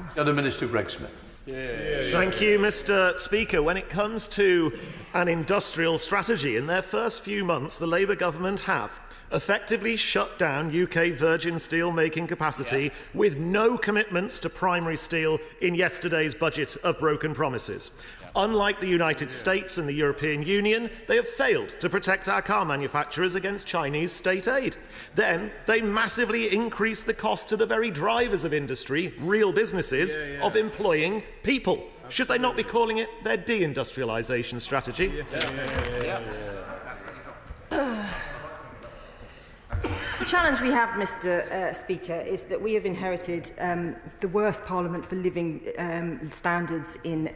House. The Minister Greg Smith. Thank you, Mr. Speaker. When it comes to an industrial strategy, in their first few months, the Labour government have effectively shut down UK virgin steel making capacity with no commitments to primary steel in yesterday's budget of broken promises. Unlike the United States and the European Union, they have failed to protect our car manufacturers against Chinese state aid. Then they massively increased the cost to the very drivers of industry, real businesses, of employing people. Should they not be calling it their deindustrialisation strategy? The challenge we have, Mr. Speaker, is that we have inherited the worst Parliament for living standards in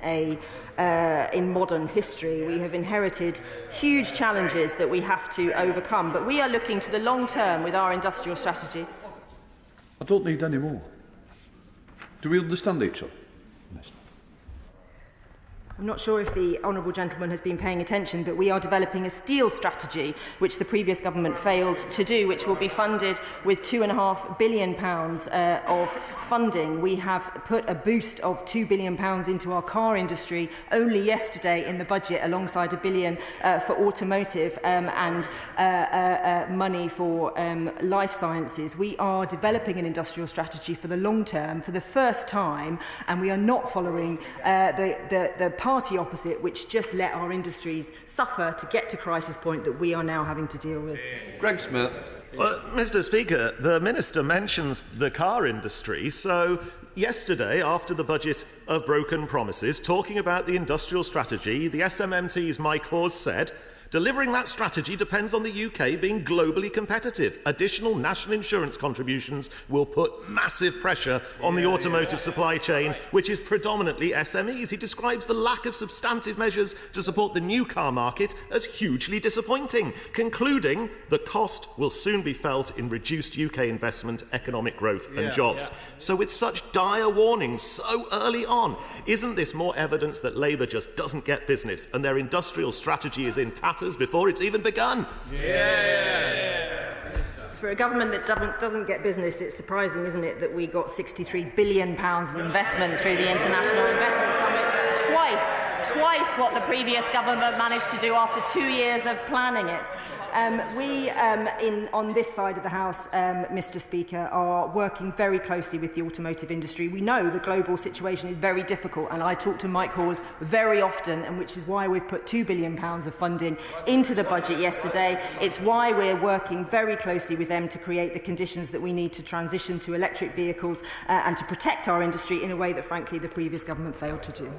modern history. We have inherited huge challenges that we have to overcome, but we are looking to the long term with our industrial strategy. I don't need any more. Do we understand each other? I'm not sure if the honourable gentleman has been paying attention, but we are developing a steel strategy, which the previous government failed to do, which will be funded with £2.5 billion of funding. We have put a boost of £2 billion into our car industry only yesterday in the budget, alongside £1 billion for automotive and money for life sciences. We are developing an industrial strategy for the long term for the first time, and we are not following the party opposite, which just let our industries suffer to get to crisis point that we are now having to deal with. Greg Smith. Well, Mr. Speaker, the Minister mentions the car industry, so yesterday, after the budget of broken promises, talking about the industrial strategy, the SMMT's Mike Hawes said, delivering that strategy depends on the UK being globally competitive. Additional national insurance contributions will put massive pressure on the automotive supply chain, which is predominantly SMEs. He describes the lack of substantive measures to support the new car market as hugely disappointing, concluding the cost will soon be felt in reduced UK investment, economic growth and jobs. So with such dire warnings so early on, isn't this more evidence that Labour just doesn't get business and their industrial strategy is in tatters before it's even begun? For a government that doesn't get business, it's surprising, isn't it, that we got £63 billion of investment through the International Investment Summit, twice what the previous government managed to do after 2 years of planning it. On this side of the House, Mr. Speaker, are working very closely with the automotive industry. We know the global situation is very difficult, and I talk to Mike Hawes very often, and which is why we've put £2 billion of funding into the budget yesterday. It's why we're working very closely with them to create the conditions that we need to transition to electric vehicles and to protect our industry in a way that, frankly, the previous government failed to do.